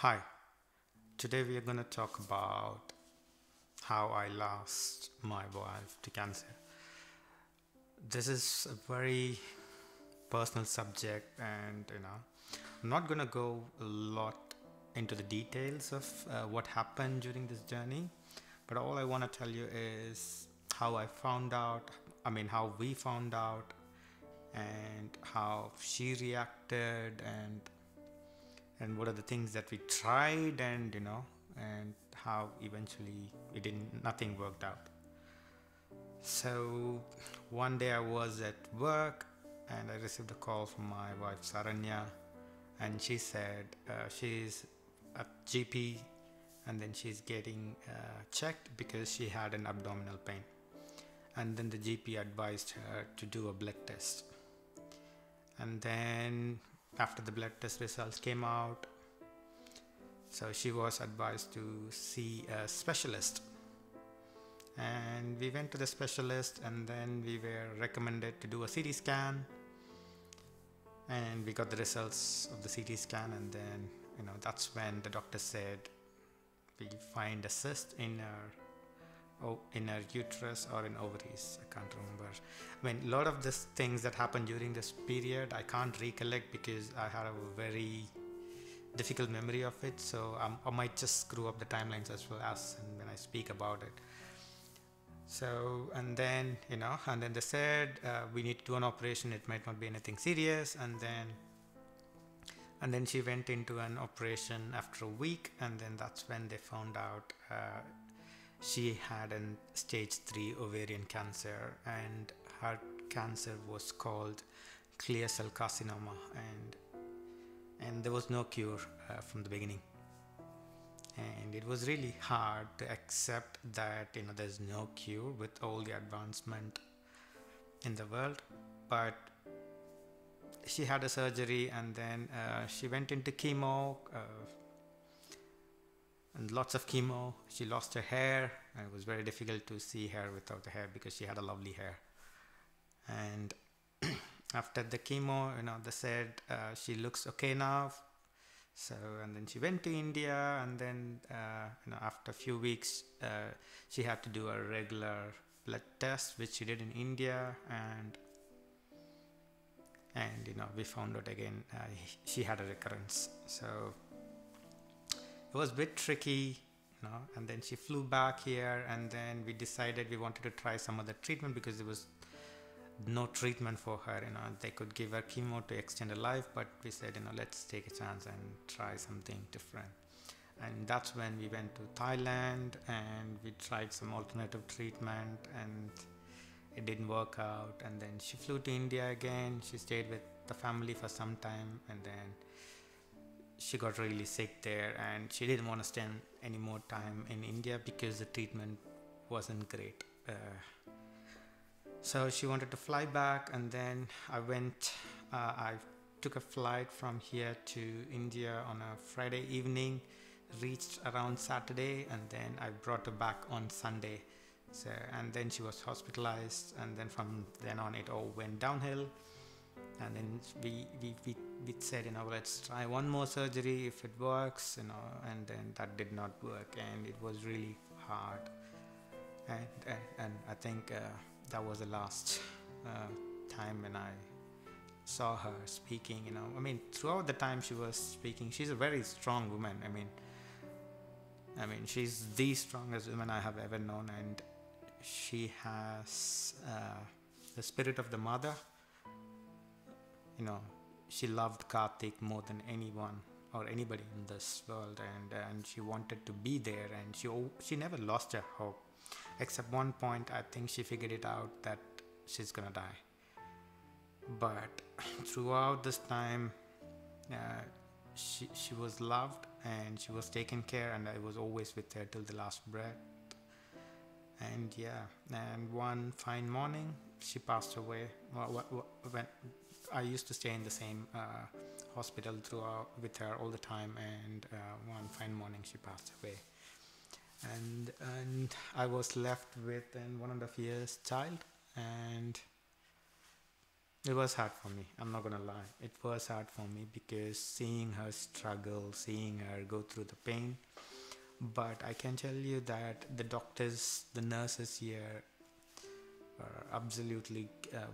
Hi, today we are going to talk about how I lost my wife to cancer. This is a very personal subject, and I'm not going to go a lot into the details of what happened during this journey, but all I want to tell you is how I found out, how we found out, and how she reacted, and what are the things that we tried, and how eventually it didn't nothing worked out. So one day I was at work and I received a call from my wife Saranya, and she said she's a GP, and then she's getting checked because she had an abdominal pain, and then the GP advised her to do a blood test. And then after the blood test results came out, so she was advised to see a specialist, and we went to the specialist, and then we were recommended to do a CT scan, and we got the results of the CT scan, and then that's when the doctor said we find a cyst in her uterus or in ovaries. I can't remember. A lot of these things that happened during this period I can't recollect because I had a very difficult memory of it, so I might just screw up the timelines as well as and when I speak about it. So and then they said we need to do an operation. It might not be anything serious, and then she went into an operation after a week, and then that's when they found out she had a stage 3 ovarian cancer, and her cancer was called clear cell carcinoma, and there was no cure from the beginning. And it was really hard to accept that there's no cure with all the advancement in the world. But she had a surgery, and then she went into chemo, and lots of chemo. She lost her hair, and it was very difficult to see her without the hair because she had a lovely hair. And after the chemo, they said she looks okay now. So, and then she went to India, and then after a few weeks she had to do a regular blood test, which she did in India, and we found out again she had a recurrence. So it was a bit tricky, and then she flew back here, and then we decided we wanted to try some other treatment because there was no treatment for her. They could give her chemo to extend her life, but we said let's take a chance and try something different. And that's when we went to Thailand, and we tried some alternative treatment, and it didn't work out. And then she flew to India again. She stayed with the family for some time, and then she got really sick there, and she didn't want to spend any more time in India because the treatment wasn't great. So she wanted to fly back, and then I took a flight from here to India on a Friday evening, reached around Saturday, and then I brought her back on Sunday. So, and then she was hospitalized, and then from then on it all went downhill. And then we said, let's try one more surgery if it works, and then that did not work, and it was really hard. And I think that was the last time when I saw her speaking. Throughout the time she was speaking, she's a very strong woman. She's the strongest woman I have ever known, and she has the spirit of the mother. She loved Karthik more than anyone or anybody in this world, and she wanted to be there, and she never lost her hope, except one point. I think she figured it out that she's gonna die. But throughout this time she was loved, and she was taken care, and I was always with her till the last breath. And one fine morning she passed away. When I used to stay in the same hospital throughout with her all the time, and one fine morning she passed away, and I was left with an 1.5 years child, and It was hard for me. I'm not gonna lie. It was hard for me because seeing her struggle, seeing her go through the pain. But I can tell you that the doctors, the nurses here are absolutely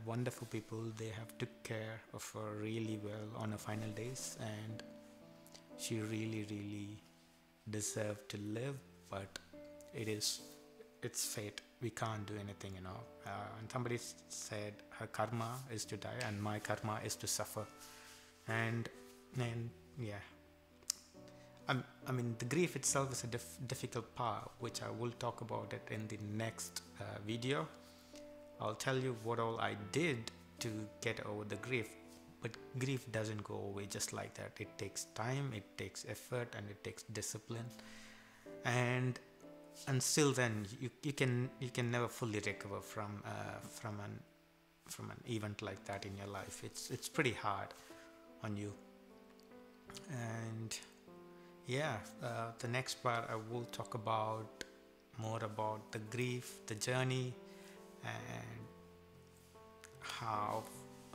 wonderful people. They have took care of her really well on her final days, and she really, really deserved to live. But it is, it's fate. We can't do anything, you know. And somebody said her karma is to die, and my karma is to suffer. And yeah, I mean, the grief itself is a difficult part, which I will talk about it in the next video. I'll tell you what all I did to get over the grief. But grief doesn't go away just like that. It takes time, it takes effort, and it takes discipline. And until then, you can never fully recover from an event like that in your life. It's pretty hard on you. And yeah, the next part I will talk about more about the grief, the journey, and how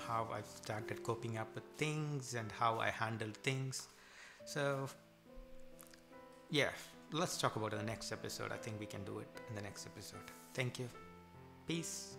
I started coping up with things and how I handled things. So yeah, let's talk about it in the next episode. I think we can do it in the next episode. Thank you. Peace.